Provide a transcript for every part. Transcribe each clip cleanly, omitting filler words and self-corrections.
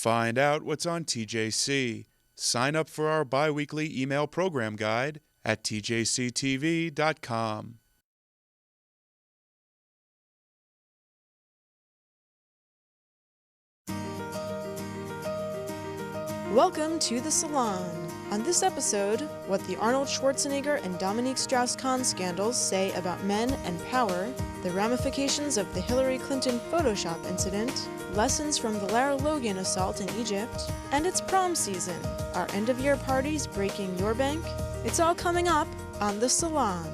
Find out what's on TJC. Sign up for our bi-weekly email program guide at tjctv.com. Welcome to the Salon. On this episode, what the Arnold Schwarzenegger and Dominique Strauss-Kahn scandals say about men and power, the ramifications of the Hillary Clinton Photoshop incident, lessons from the Lara Logan assault in Egypt, and it's prom season. Are end-of-year parties breaking your bank? It's all coming up on the Salon.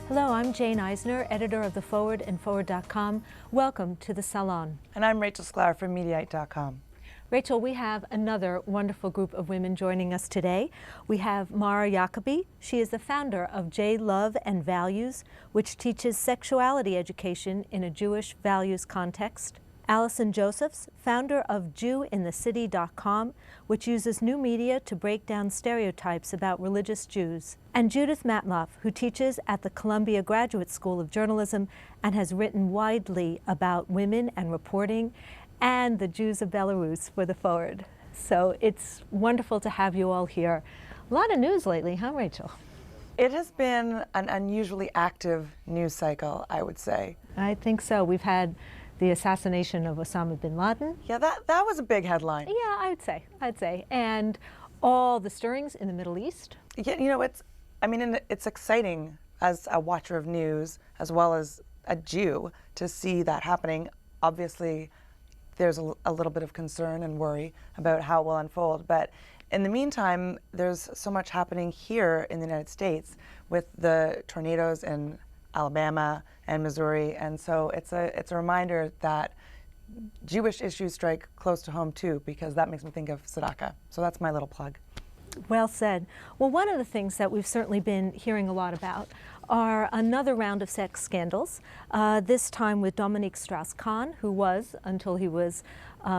Hello, I'm Jane Eisner, editor of The Forward and Forward.com. Welcome to the Salon. And I'm Rachel Sklar from Mediaite.com. Rachel, we have another wonderful group of women joining us today. We have Mara Yacobi. She is the founder of JLove Values, which teaches sexuality education in a Jewish values context. Allison Josephs, founder of JewInTheCity.com, which uses new media to break down stereotypes about religious Jews. And Judith Matloff, who teaches at the Columbia Graduate School of Journalism and has written widely about women and reporting and the Jews of Belarus for The Forward. So it's wonderful to have you all here. A lot of news lately, huh, Rachel? It has been an unusually active news cycle, I would say. I think so. We've had the assassination of Osama bin Laden. Yeah, that was a big headline. Yeah, I'd say. And all the stirrings in the Middle East. Yeah, you know, it's exciting as a watcher of news, as well as a Jew, to see that happening. Obviously, there's a little bit of concern and worry about how it will unfold. But in the meantime, there's so much happening here in the United States with the tornadoes in Alabama and Missouri. And so it's a reminder that Jewish issues strike close to home too, because that makes me think of tzedakah. So that's my little plug. Well said. Well, one of the things that we've certainly been hearing a lot about are another round of sex scandals, this time with Dominique Strauss-Kahn, who was, until he was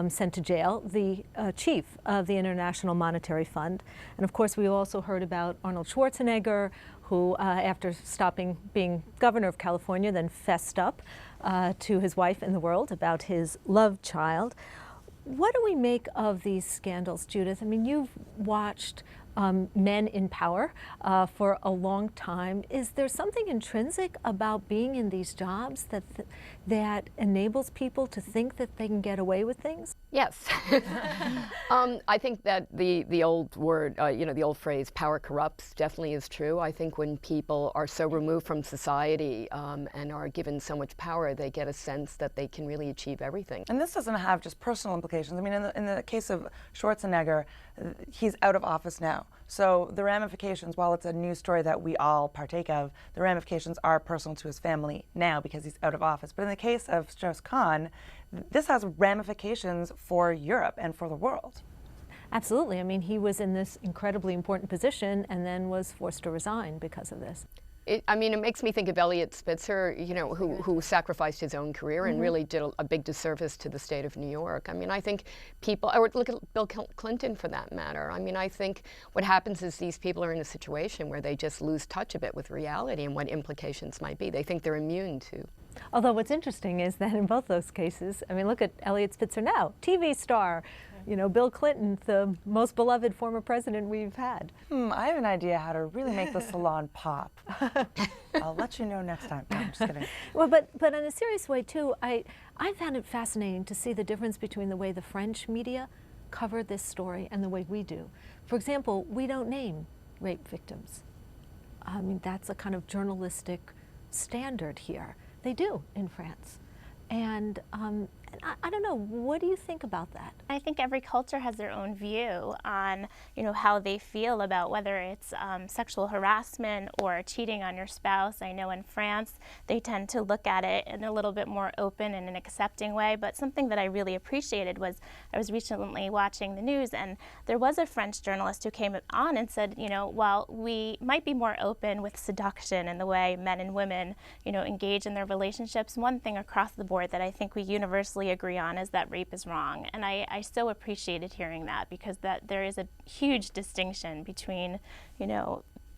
sent to jail, the chief of the International Monetary Fund. And of course, we also heard about Arnold Schwarzenegger, who, after stopping being governor of California, then fessed up to his wife in the world about his love child. What do we make of these scandals, Judith? I mean, you've watched men in power for a long time. Is there something intrinsic about being in these jobs that enables people to think that they can get away with things? Yes. I think that the old word, the old phrase, power corrupts, definitely is true. I think when people are so removed from society and are given so much power, they get a sense that they can really achieve everything. And this doesn't have just personal implications. I mean, in the case of Schwarzenegger, he's out of office now. So the ramifications, while it's a news story that we all partake of, the ramifications are personal to his family now because he's out of office. But in the case of Strauss-Kahn, this has ramifications for Europe and for the world. Absolutely. I mean, he was in this incredibly important position and then was forced to resign because of this. It makes me think of Elliot Spitzer, who sacrificed his own career and really did a big disservice to the state of New York. I mean, I think people, or look at Bill Clinton for that matter. I mean, I think what happens is these people are in a situation where they just lose touch a bit with reality and what implications might be. They think they're immune to. Although what's interesting is that in both those cases, I mean, look at Elliot Spitzer now, TV star. Bill Clinton, the most beloved former president we've had. I have an idea how to really make the salon pop. I'll let you know next time. No, I'm just kidding. Well, but in a serious way, too, I found it fascinating to see the difference between the way the French media covered this story and the way we do. For example, we don't name rape victims. I mean, that's a kind of journalistic standard here. They do in France. And I don't know, what do you think about that? I think every culture has their own view on, how they feel about whether it's sexual harassment or cheating on your spouse. I know in France, they tend to look at it in a little bit more open and an accepting way. But something that I really appreciated was I was recently watching the news, and there was a French journalist who came on and said, while we might be more open with seduction and the way men and women, engage in their relationships, one thing across the board that I think we universally agree on is that rape is wrong. And I so appreciated hearing that, because that there is a huge distinction between,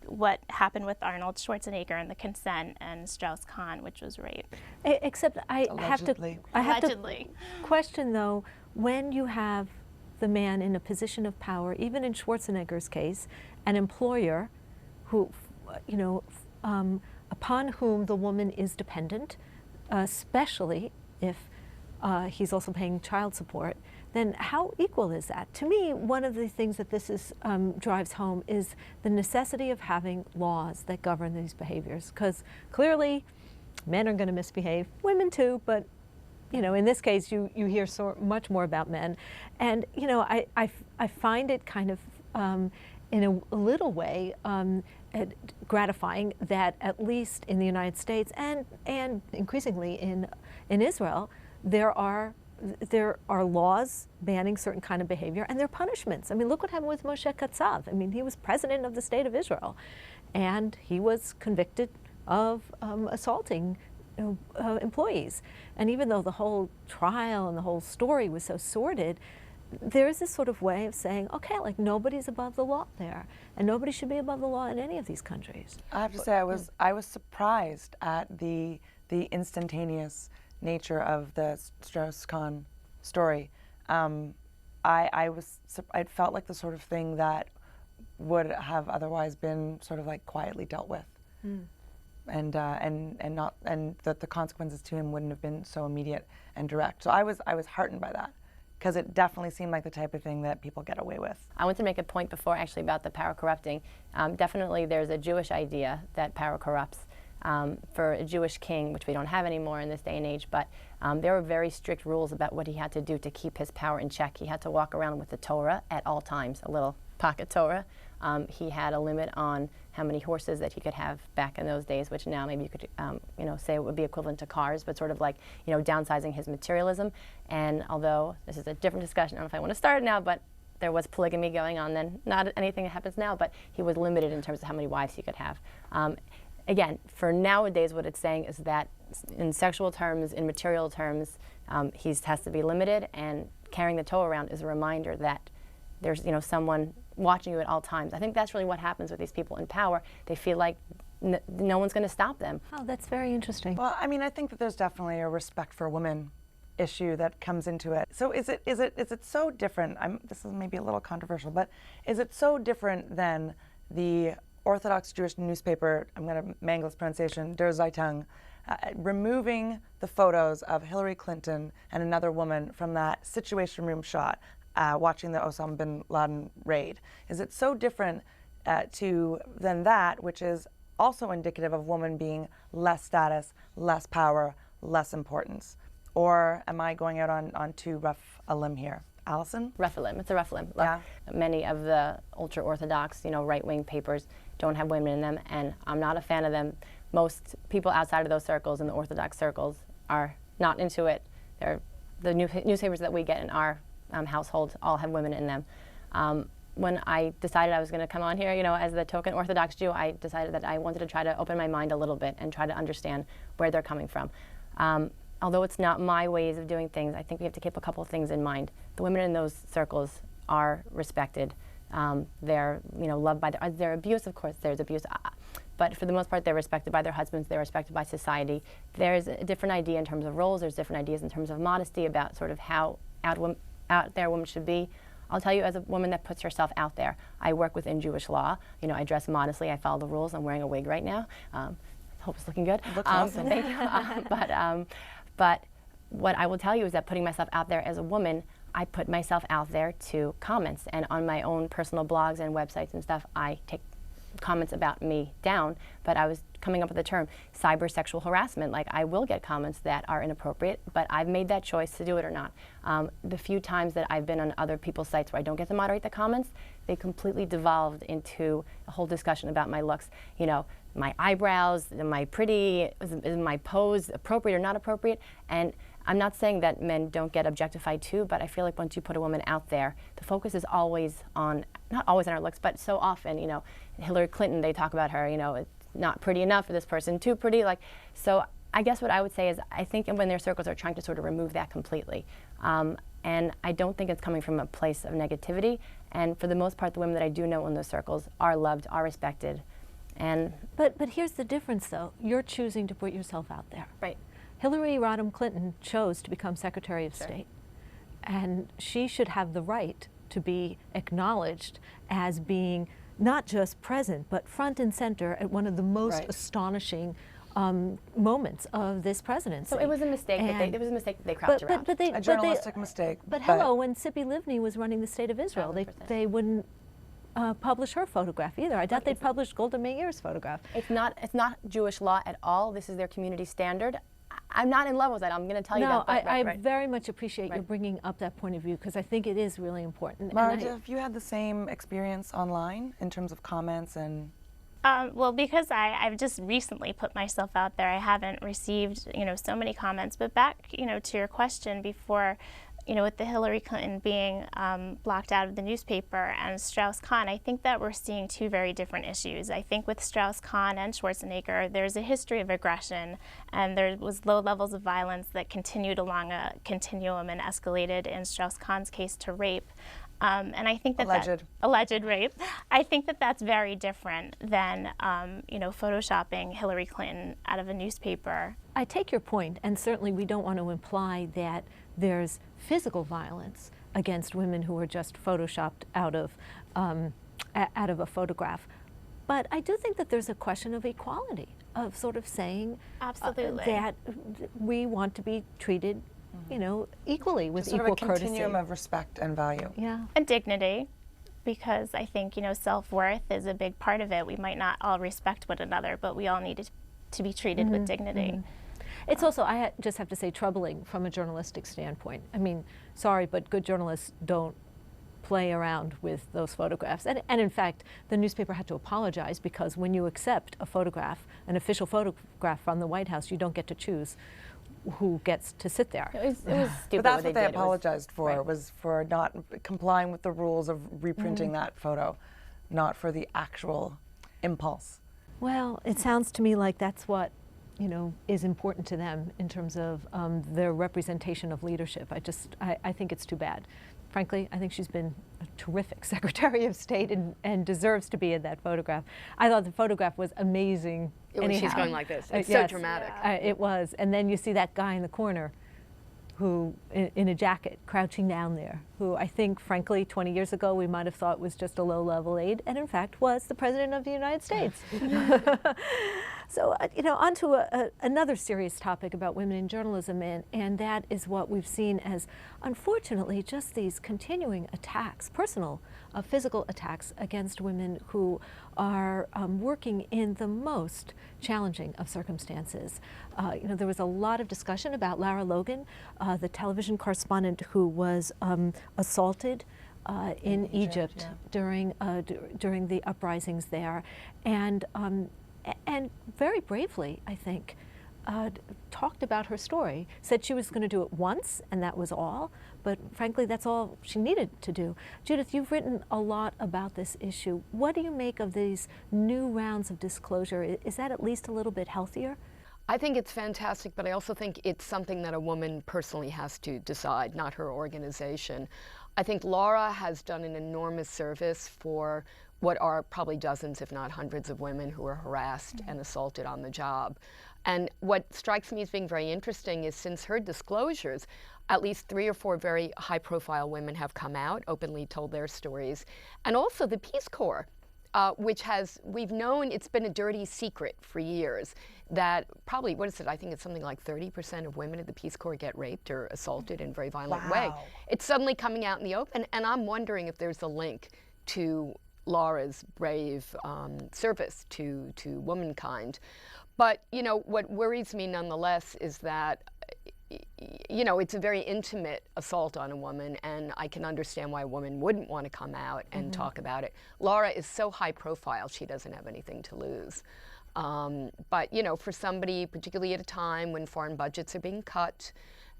what happened with Arnold Schwarzenegger and the consent and Strauss-Kahn, which was rape. Except I have to Allegedly. question, though, when you have the man in a position of power, even in Schwarzenegger's case, an employer who, upon whom the woman is dependent, especially if he's also paying child support, then how equal is that? To me, one of the things that this drives home is the necessity of having laws that govern these behaviors, because clearly men are going to misbehave, women too, but in this case, you hear so much more about men. And, I find it kind of, in a little way, gratifying that at least in the United States and increasingly in Israel, there are laws banning certain kind of behavior, and there are punishments. I mean, look what happened with Moshe Katsav. I mean, he was president of the state of Israel, and he was convicted of assaulting employees. And even though the whole trial and the whole story was so sordid, there is this sort of way of saying, okay, like nobody's above the law there, and nobody should be above the law in any of these countries. I have to say, I was surprised at the instantaneous nature of the Strauss-Kahn story. I felt like the sort of thing that would have otherwise been sort of like quietly dealt with. And that the consequences to him wouldn't have been so immediate and direct. So I was heartened by that, because it definitely seemed like the type of thing that people get away with. I want to make a point before actually about the power corrupting. Definitely there's a Jewish idea that power corrupts. For a Jewish king, which we don't have anymore in this day and age, but there were very strict rules about what he had to do to keep his power in check. He had to walk around with the Torah at all times, a little pocket Torah. He had a limit on how many horses that he could have back in those days, which now maybe you could say it would be equivalent to cars, but sort of like downsizing his materialism. And although this is a different discussion, I don't know if I want to start it now, but there was polygamy going on then, not anything that happens now, but he was limited in terms of how many wives he could have. Again, for nowadays, what it's saying is that in sexual terms, in material terms, he has to be limited, and carrying the Torah around is a reminder that there's someone watching you at all times. I think that's really what happens with these people in power. They feel like no one's going to stop them. Oh, that's very interesting. Well, I mean, I think that there's definitely a respect for women issue that comes into it. So is it so different? This is maybe a little controversial, but is it so different than the Orthodox Jewish newspaper, I'm going to mangle its pronunciation, Der Zeitung, removing the photos of Hillary Clinton and another woman from that Situation Room shot watching the Osama bin Laden raid? Is it so different than that, which is also indicative of women being less status, less power, less importance? Or am I going out on too rough a limb here? Allison? Rough a limb. It's a rough limb. Yeah. Look, many of the ultra-Orthodox, right-wing papers don't have women in them, and I'm not a fan of them. Most people outside of those circles, in the Orthodox circles, are not into it. The newspapers that we get in our household all have women in them. When I decided I was going to come on here, as the token Orthodox Jew, I decided that I wanted to try to open my mind a little bit and try to understand where they're coming from. Although it's not my ways of doing things, I think we have to keep a couple of things in mind. The women in those circles are respected. They're loved by their abuse. Of course, there's abuse, but for the most part, they're respected by their husbands. They're respected by society. There's a different idea in terms of roles. There's different ideas in terms of modesty about sort of how out there a woman should be. I'll tell you, as a woman that puts herself out there, I work within Jewish law. I dress modestly. I follow the rules. I'm wearing a wig right now. Hope it's looking good. Looks awesome. Thank you. But what I will tell you is that putting myself out there as a woman, I put myself out there to comments, and on my own personal blogs and websites and stuff, I take comments about me down, but I was coming up with the term cyber sexual harassment. Like, I will get comments that are inappropriate, but I've made that choice to do it or not. The few times that I've been on other people's sites where I don't get to moderate the comments, they completely devolved into a whole discussion about my looks. My eyebrows, am I pretty, is my pose appropriate or not appropriate? And I'm not saying that men don't get objectified too, but I feel like once you put a woman out there, the focus is always on, not always on her looks, but so often, Hillary Clinton, they talk about her, it's not pretty enough for this person, too pretty. So I guess what I would say is I think when their circles are trying to sort of remove that completely. And I don't think it's coming from a place of negativity. And for the most part, the women that I do know in those circles are loved, are respected. But here's the difference, though. You're choosing to put yourself out there. Right. Hillary Rodham Clinton chose to become Secretary of State. And she should have the right to be acknowledged as being not just present, but front and center at one of the most astonishing moments of this presidency. So it was a mistake that they crapped around. A journalistic mistake. But hello, when Tzipi Livni was running the state of Israel, they wouldn't publish her photograph either. I doubt they'd publish Golda Meir's photograph. It's not Jewish law at all. This is their community standard. I'm not in love with that. I'm going to tell you that. I very much appreciate you bringing up that point of view, because I think it is really important. Mara, have you had the same experience online in terms of comments and? Well, because I've just recently put myself out there, I haven't received, so many comments. But back, to your question before, with the Hillary Clinton being blocked out of the newspaper and Strauss-Kahn, I think that we're seeing two very different issues. I think with Strauss-Kahn and Schwarzenegger, there's a history of aggression, and there was low levels of violence that continued along a continuum and escalated in Strauss-Kahn's case to rape. And I think that alleged rape. I think that that's very different than photoshopping Hillary Clinton out of a newspaper. I take your point, and certainly we don't want to imply that there's physical violence against women who are just photoshopped out of a photograph. But I do think that there's a question of equality, of sort of saying that we want to be treated equally with equal courtesy. Sort of a continuum of respect and value. Yeah. And dignity, because I think, self-worth is a big part of it. We might not all respect one another, but we all need to be treated with dignity. It's also, just have to say, troubling from a journalistic standpoint. I mean, sorry, but good journalists don't play around with those photographs. And in fact, the newspaper had to apologize, because when you accept a photograph, an official photograph from the White House, you don't get to choose who gets to sit there. It was stupid. But that's what they apologized for, was for not complying with the rules of reprinting that photo, not for the actual impulse. Well, it sounds to me like that's what is important to them in terms of their representation of leadership. I think it's too bad. Frankly, I think she's been a terrific Secretary of State and deserves to be in that photograph. I thought the photograph was amazing. She's going like this. It's so dramatic. It was. And then you see that guy in the corner who, in a jacket, crouching down there, who I think, frankly, 20 years ago we might have thought was just a low-level aide, and in fact was the President of the United States. So, on to another serious topic about women in journalism, and that is what we've seen as, unfortunately, just these continuing attacks, personal, physical attacks against women who are working in the most challenging of circumstances. There was a lot of discussion about Lara Logan, the television correspondent who was assaulted in Egypt during the uprisings there, and very bravely, I think, talked about her story, said she was going to do it once and that was all, but frankly that's all she needed to do. Judith, you've written a lot about this issue. What do you make of these new rounds of disclosure? Is that at least a little bit healthier? I think it's fantastic, but I also think it's something that a woman personally has to decide, not her organization. I think Lara has done an enormous service for what are probably dozens, if not hundreds, of women who are harassed and assaulted on the job. And what strikes me as being very interesting is, since her disclosures, at least 3 or 4 very high-profile women have come out, openly told their stories. And also the Peace Corps, which we've known it's been a dirty secret for years, that probably, I think it's something like 30% of women at the Peace Corps get raped or assaulted in a very violent way. It's suddenly coming out in the open, and I'm wondering if there's a link to Lara's brave service to womankind. But, what worries me nonetheless is that, it's a very intimate assault on a woman, and I can understand why a woman wouldn't want to come out and talk about it. Lara is so high profile, she doesn't have anything to lose. But, for somebody, particularly at a time when foreign budgets are being cut,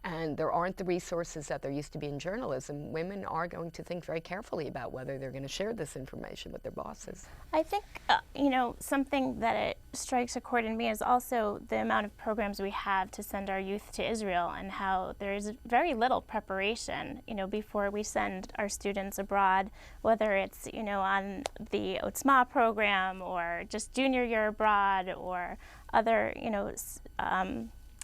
and there aren't the resources that there used to be in journalism, women are going to think very carefully about whether they're going to share this information with their bosses. I think, something that it strikes a chord in me is also the amount of programs we have to send our youth to Israel, and how there's very little preparation, before we send our students abroad, whether it's, on the Otzma program or just junior year abroad or other,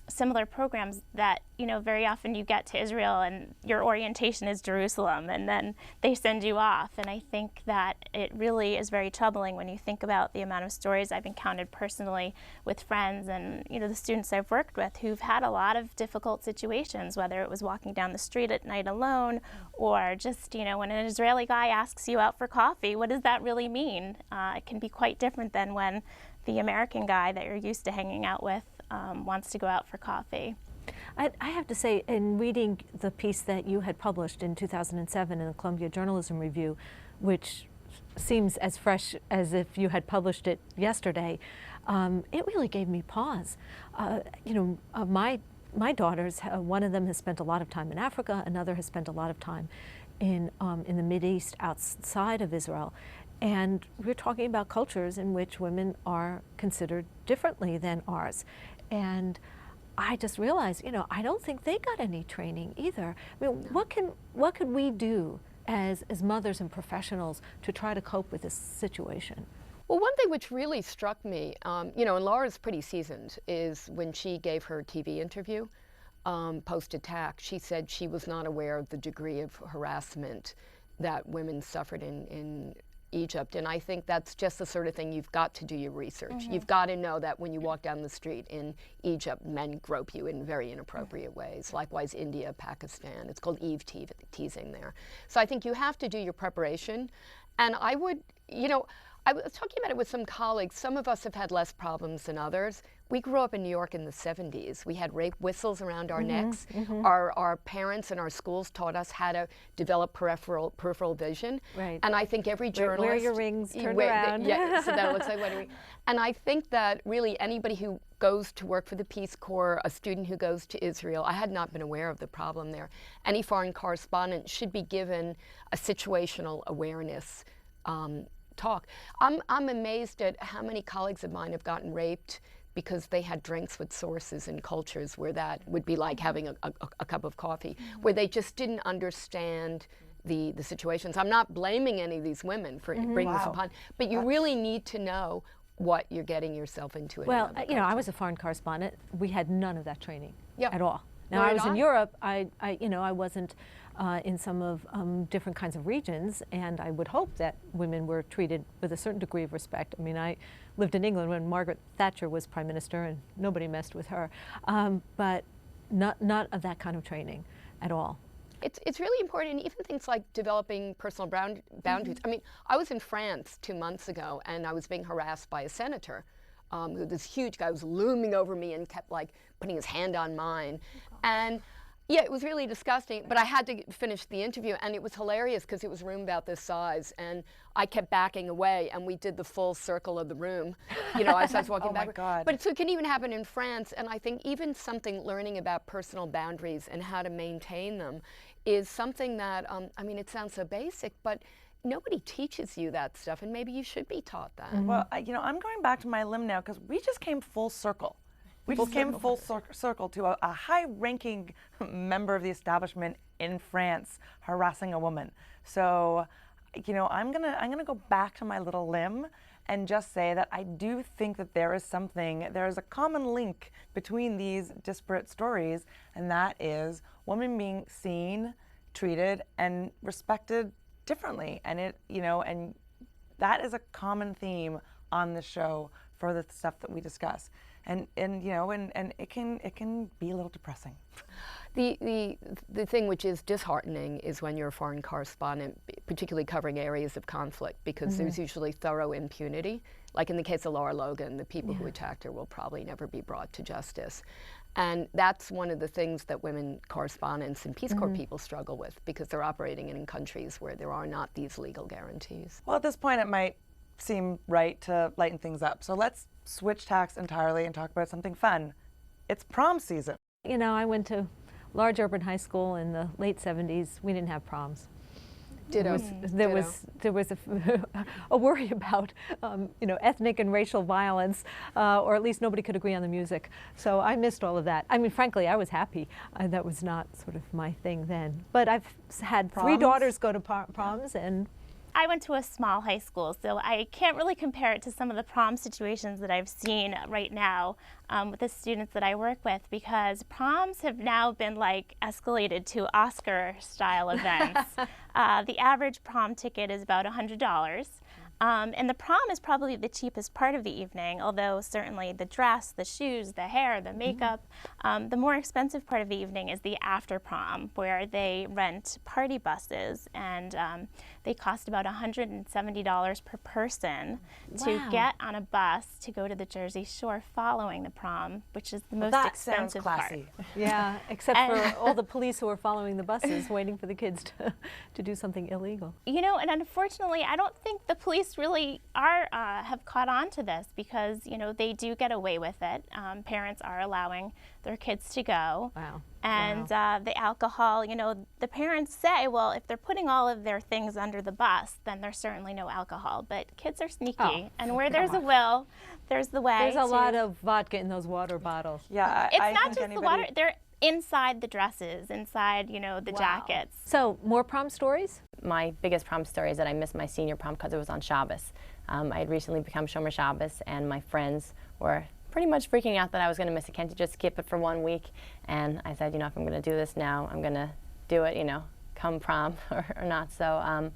similar programs that, you know, very often you get to Israel and your orientation is Jerusalem and then they send you off. And I think that it really is very troubling when you think about the amount of stories I've encountered personally with friends and, you know, the students I've worked with who've had a lot of difficult situations, whether it was walking down the street at night alone or just, you know, when an Israeli guy asks you out for coffee, what does that really mean? It can be quite different than when the American guy that you're used to hanging out with wants to go out for coffee. I have to say, in reading the piece that you had published in 2007 in the Columbia Journalism Review, which seems as fresh as if you had published it yesterday, it really gave me pause. You know, my daughters, one of them has spent a lot of time in Africa, another has spent a lot of time in the Mideast outside of Israel. And we're talking about cultures in which women are considered differently than ours. And I just realized, you know, I don't think they got any training either. I mean, what could we do as mothers and professionals to try to cope with this situation? Well, one thing which really struck me, you know, and Laura's pretty seasoned, is when she gave her TV interview post-attack, she said she was not aware of the degree of harassment that women suffered in Egypt. And I think that's just the sort of thing you've got to do your research. You've got to know that when you walk down the street in Egypt, men grope you in very inappropriate ways. Likewise, India, Pakistan. It's called Eve teasing there. So I think you have to do your preparation. And I would, you know, I was talking about it with some colleagues. Some of us have had less problems than others. We grew up in New York in the 70s. We had rape whistles around our necks. Our parents and our schools taught us how to develop peripheral vision. Right. And I think every journalist... Wear your rings, turn around. Yeah, so that looks like wearing a ring. And I think that really anybody who goes to work for the Peace Corps, a student who goes to Israel, I had not been aware of the problem there. Any foreign correspondent should be given a situational awareness talk. I'm amazed at how many colleagues of mine have gotten raped because they had drinks with sources in cultures where that would be like having a cup of coffee, where they just didn't understand the situations. I'm not blaming any of these women for bringing this upon, but you really need to know what you're getting yourself into. Well, you know, I was a foreign correspondent. We had none of that training at all. Now, Nor I was did in I. Europe. You know, I wasn't in some of different kinds of regions, and I would hope that women were treated with a certain degree of respect. I mean, I lived in England when Margaret Thatcher was prime minister, and nobody messed with her, but not of that kind of training at all. It's really important, even things like developing personal boundaries. I mean, I was in France 2 months ago, and I was being harassed by a senator. This huge guy was looming over me and kept like putting his hand on mine. And yeah, it was really disgusting, but I had to finish the interview, and it was hilarious because it was a room about this size, and I kept backing away, and we did the full circle of the room, you know, as I was walking back. My God. But so it can even happen in France, and I think even learning about personal boundaries and how to maintain them is something that, I mean, it sounds so basic, but nobody teaches you that stuff, and maybe you should be taught that. Well, you know, I'm going back to my limb now because we just came full circle. We just came full circle to a high-ranking member of the establishment in France harassing a woman. So, you know, I'm gonna go back to my little limb and just say that I do think that there is a common link between these disparate stories, and that is women being seen, treated, and respected differently. And and that is a common theme on the show for the stuff that we discuss. And it can be a little depressing. The thing which is disheartening is when you're a foreign correspondent, particularly covering areas of conflict, because there's usually thorough impunity. Like in the case of Lara Logan, the people who attacked her will probably never be brought to justice. And that's one of the things that women correspondents and Peace Corps people struggle with, because they're operating in countries where there are not these legal guarantees. Well, at this point, it might seem right to lighten things up. So let's switch tacks entirely and talk about something fun. It's prom season. You know, I went to large urban high school in the late 70s. We didn't have proms. Ditto. There was a worry about ethnic and racial violence, or at least nobody could agree on the music. So I missed all of that. I mean, frankly, I was happy. That was not sort of my thing then. But I've had three daughters go to proms, and I went to a small high school, so I can't really compare it to some of the prom situations that I've seen right now with the students that I work with, because proms have now been like escalated to Oscar-style events. The average prom ticket is about $100. And the prom is probably the cheapest part of the evening, although certainly the dress, the shoes, the hair, the makeup. The more expensive part of the evening is the after prom, where they rent party buses, and they cost about $170 per person to get on a bus to go to the Jersey Shore following the prom, which is the most expensive part. Yeah, except for all the police who are following the buses waiting for the kids to do something illegal. You know, and unfortunately, I don't think the police really have caught on to this, because, you know, they do get away with it. Parents are allowing their kids to go. Wow. And the alcohol, you know, the parents say, well, if they're putting all of their things under the bus, then there's certainly no alcohol. But kids are sneaky, and where there's a will, there's the way. There's a lot of vodka in those water bottles. Yeah, it's not just the water. They're inside the dresses, inside, you know, the jackets. So, more prom stories? My biggest prom story is that I missed my senior prom because it was on Shabbos. I had recently become Shomer Shabbos, and my friends were pretty much freaking out that I was going to miss it. Can't you just skip it for 1 week? And I said, you know, if I'm going to do this now, I'm going to do it, you know, come prom or not. So,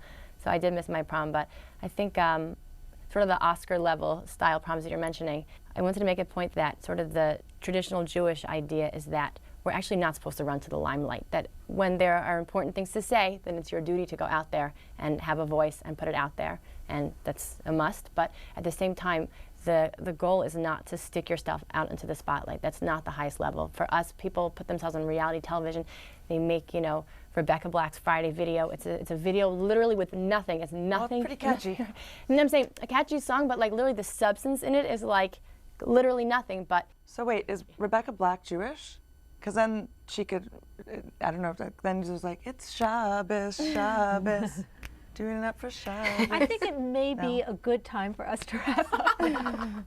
so I did miss my prom, but I think sort of the Oscar level style proms that you're mentioning, I wanted to make a point that sort of the traditional Jewish idea is that we're actually not supposed to run to the limelight, that when there are important things to say, then it's your duty to go out there and have a voice and put it out there, and that's a must. But at the same time, the goal is not to stick yourself out into the spotlight. That's not the highest level. For us, people put themselves on reality television. They make, you know, Rebecca Black's Friday video. It's a video literally with nothing. It's nothing. Well, it's pretty catchy. And I'm saying a catchy song, but like literally the substance in it is like literally nothing. But So wait, is Rebecca Black Jewish? Because then she could, I don't know, then she was like, it's Shabbos, Shabbos, doing it up for Shabbos. I think it may be a good time for us to wrap up. I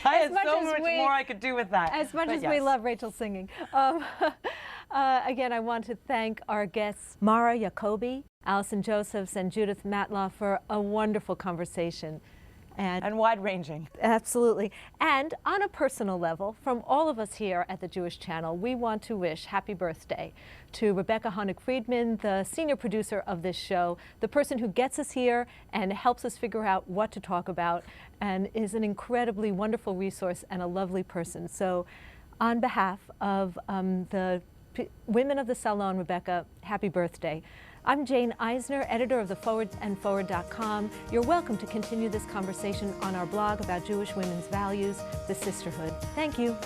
had so much more I could do with that. As much as we love Rachel singing. Again, I want to thank our guests, Mara Yacobi, Allison Josephs, and Judith Matloff, for a wonderful conversation. And wide-ranging. Absolutely. And on a personal level, from all of us here at the Jewish Channel, we want to wish happy birthday to Rebecca Honig-Friedman, the senior producer of this show, the person who gets us here and helps us figure out what to talk about, and is an incredibly wonderful resource and a lovely person. So on behalf of the women of the Salon, Rebecca, happy birthday. I'm Jane Eisner, editor of the forward.com. You're welcome to continue this conversation on our blog about Jewish women's values, the sisterhood. Thank you.